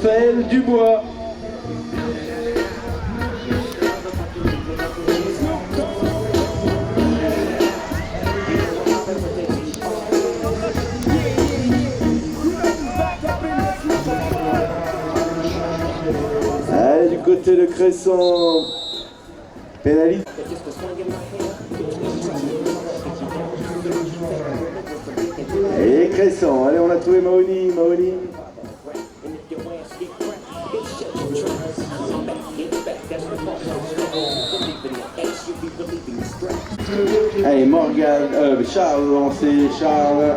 Raphaël Dubois. Allez, du côté de Cresson, pénaliste. Et Cresson, allez, on a trouvé Mahoni. Allez, Morgan, Charles lancé, Charles.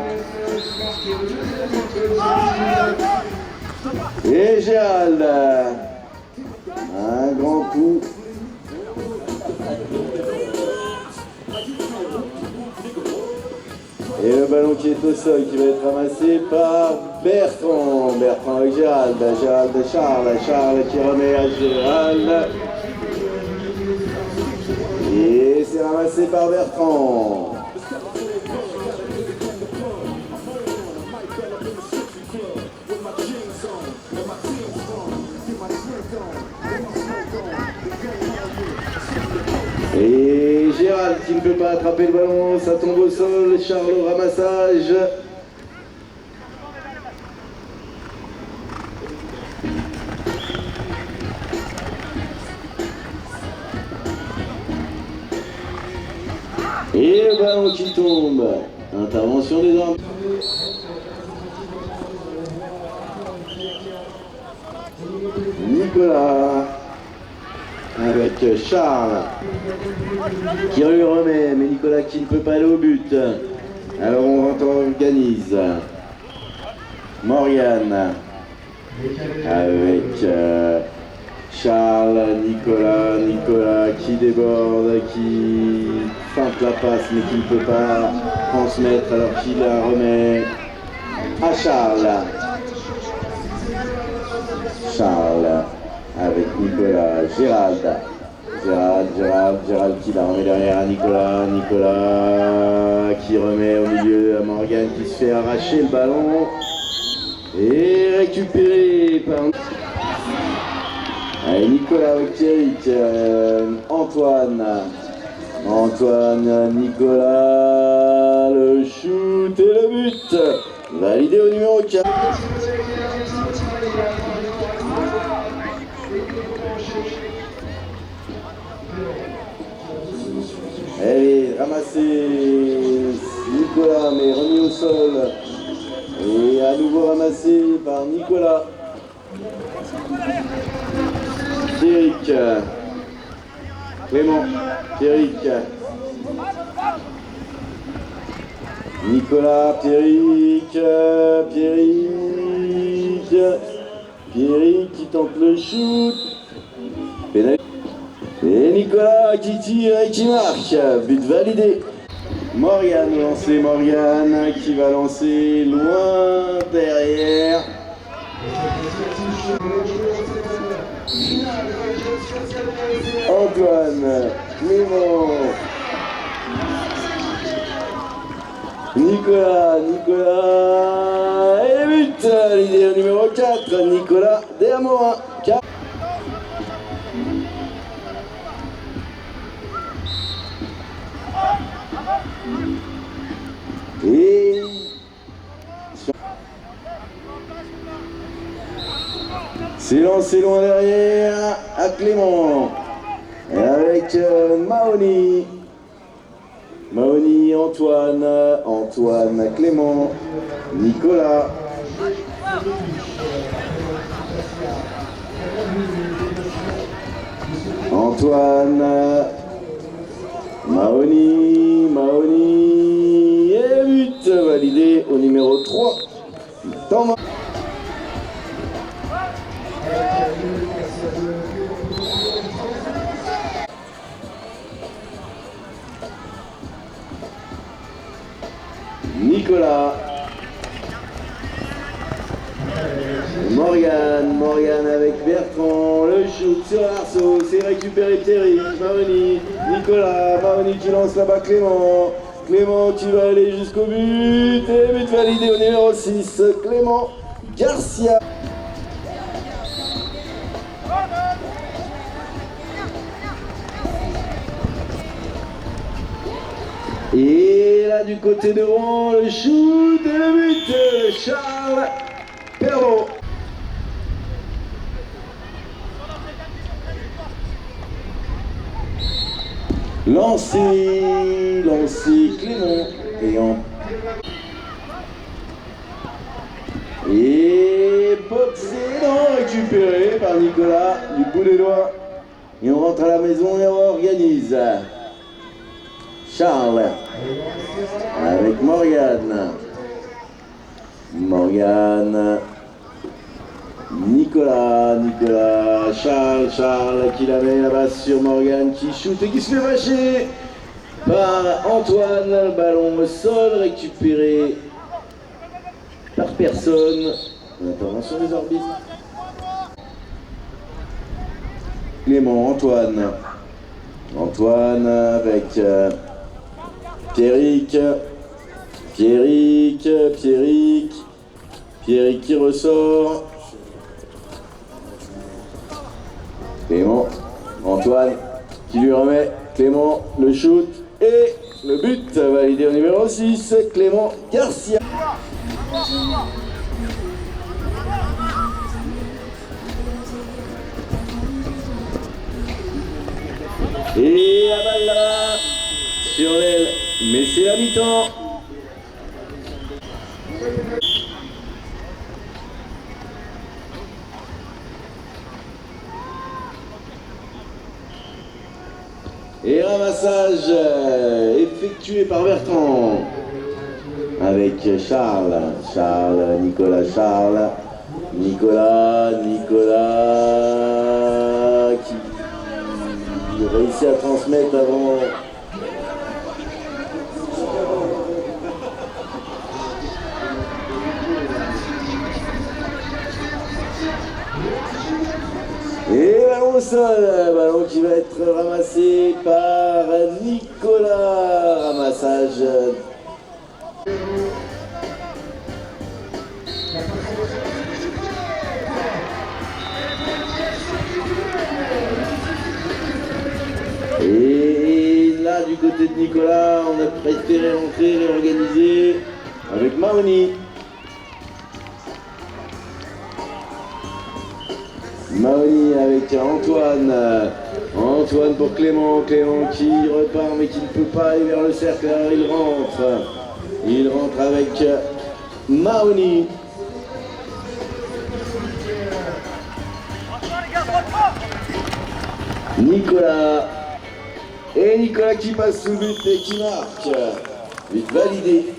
Et Gérald. Un grand coup. Et le ballon qui est au sol, qui va être ramassé par Bertrand. Bertrand avec Gérald. Gérald de Charles. Charles qui remet à Gérald. Et c'est ramassé par Bertrand. Et Gérald qui ne peut pas attraper le ballon, ça tombe au sol, Charles au ramassage. Et le ballon qui tombe. Intervention des hommes. Nicolas avec Charles qui lui remet, mais Nicolas qui ne peut pas aller au but. Alors on organise. Morgane avec Charles, Nicolas qui déborde, qui feinte la passe mais qui ne peut pas transmettre alors qu'il la remet à Charles. Charles avec Nicolas, Gérald qui la remet derrière à Nicolas qui remet au milieu à Morgane qui se fait arracher le ballon et récupéré par allez, Nicolas avec Thierry, Antoine, Nicolas, le shoot et le but validé au numéro 4. Allez, ramassé Nicolas, mais remis au sol. Et à nouveau ramassé par Nicolas. Pierrick. Clément. Pierrick. Nicolas, Pierrick qui tente le shoot. Pénalité. Et Nicolas qui tire et qui marque. But validé. Morgane qui va lancer loin derrière. Antoine, Clément, Nicolas, et but, l'idée numéro 4, Nicolas Desmorin. Et c'est lancé loin derrière à Clément. Et avec Mahoni, Antoine, Clément, Nicolas. Antoine, Mahoni, et but validé au numéro 3. Temps. Nicolas, Morgane avec Bertrand, le shoot sur l'arceau, c'est récupéré Thierry, Mahoni qui lance là-bas Clément qui va aller jusqu'au but, et but validé au numéro 6, Clément Garcia. là du côté de Rouen, le shoot et le but de Charles Perrault. Lancé Clément et boxé, non, récupéré par Nicolas du bout des doigts. Et on rentre à la maison et on organise. Charles avec Morgane. Nicolas, Charles qui la met là-bas sur Morgane qui shoot et qui se fait vacher par Antoine. Le ballon au sol récupéré par personne. Intervention des arbitres. Clément, Antoine avec Pierrick qui ressort. Clément, Antoine qui lui remet. Clément, le shoot et le but validé au numéro 6, Clément Garcia. Et la balle là, sur l'aile, mais c'est la mi-temps. Et ramassage effectué par Bertrand avec Charles, Nicolas qui réussit à transmettre avant. Et ballon au sol, ballon qui va être ramassé par Nicolas. Ramassage. Et là, du côté de Nicolas, on a préféré rentrer, réorganiser avec Mahoni. Mahoni avec Antoine pour Clément qui repart mais qui ne peut pas aller vers le cercle. Alors il rentre avec Mahoni. Nicolas qui passe sous le but et qui marque. But validé.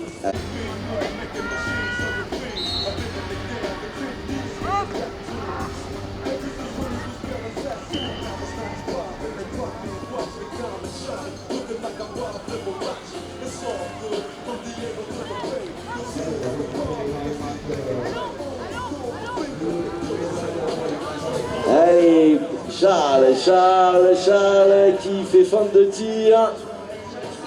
Allez, Charles qui fait feinte de tir.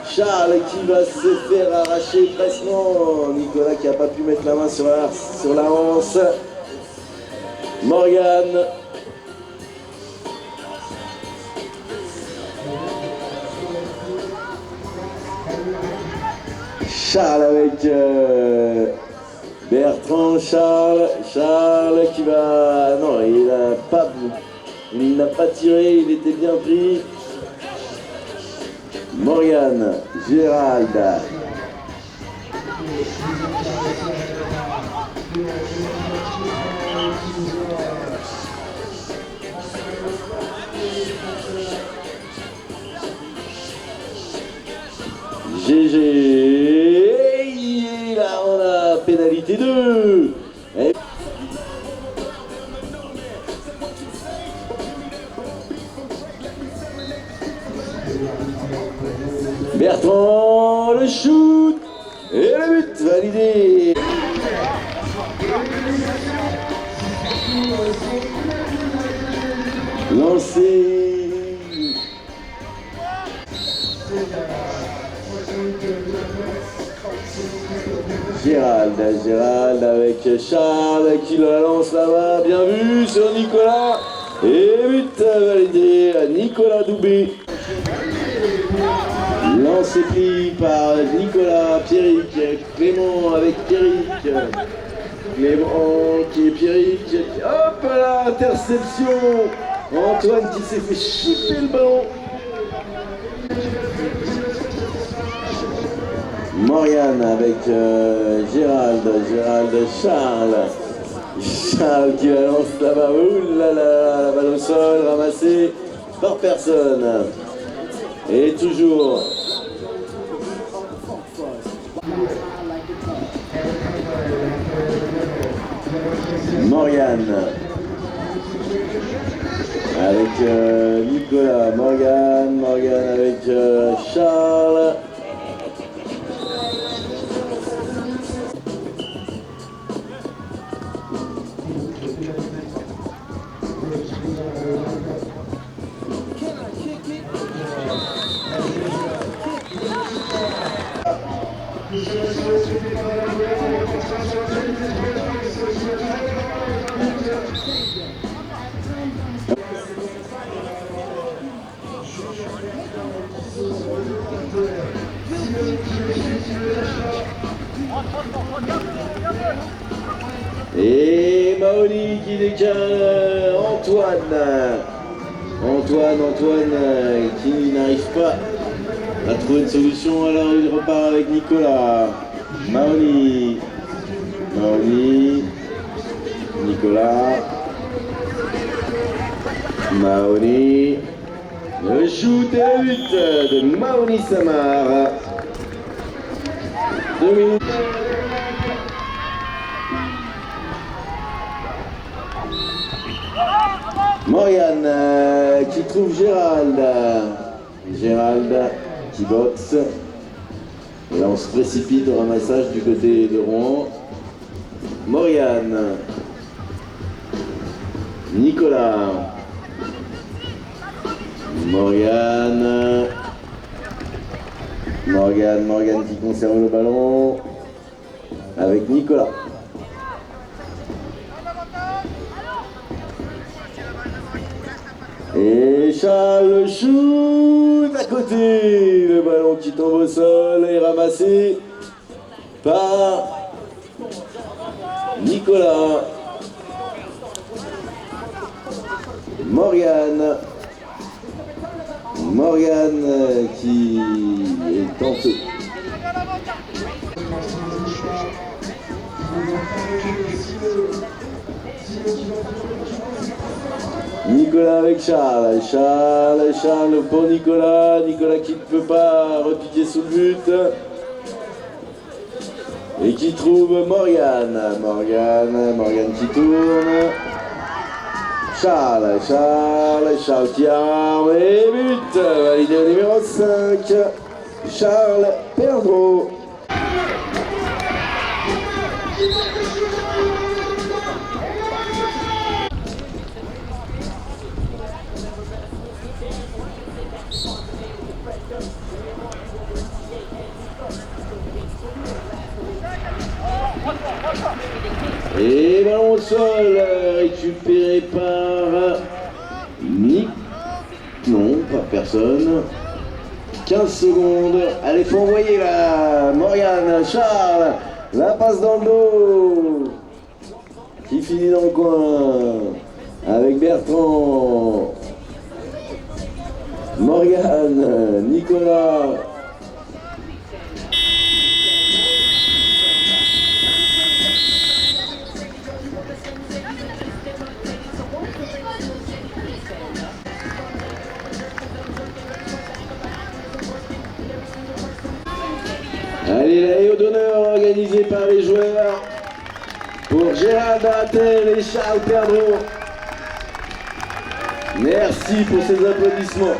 Charles qui va se faire arracher presque. Non, Nicolas qui n'a pas pu mettre la main sur la hanse. Morgane. Charles avec Bertrand, Charles qui va... Non, il n'a pas tiré, il était bien pris. Morgane, Gérald. GG. Et là, on a pénalité 2. Et... Bertrand, le shoot et le but validé. Lancé. Gérald avec Charles qui la lance là-bas, bien vu sur Nicolas. Et but validé à Nicolas Doubé. Non, c'est pris par Nicolas, Pierrick, Clément avec Pierrick. Clément qui est Pierrick. Hop là, interception. Antoine qui s'est fait chipper le ballon. Morgane avec Gérald, Charles qui balance là-bas. Ouh là là, la balle au sol, ramassée par personne. Et toujours Morgane avec Nicolas, Morgane avec Charles. Et Maoli qui décale Antoine qui n'arrive pas à trouver une solution, alors il repart avec Nicolas. Maoli, Nicolas, Maoli, le shoot et le but de Maoli Samar. 2 minutes. Morgane qui trouve Gérald qui boxe. Et là on se précipite au ramassage du côté de Rouen. Morgane, Nicolas, Morgane qui conserve le ballon avec Nicolas. Et Charles shoot à côté, le ballon qui tombe au sol est ramassé par Nicolas. Morgane qui est tenté. Nicolas avec Charles pour Nicolas qui ne peut pas repiquer sous le but et qui trouve Morgane qui tourne. Charles qui arme et but, validé au numéro 5, Charles Perdreau. Et ballon au sol, récupéré par Nick. Non, pas personne. 15 secondes. Allez, faut envoyer là. Morgane, Charles. La passe dans le dos. Qui finit dans le coin. Avec Bertrand. Morgane, Nicolas. Allez, la haie d'honneur organisée par les joueurs pour Gérald Baratel et Charles Perdreau. Merci pour ces applaudissements.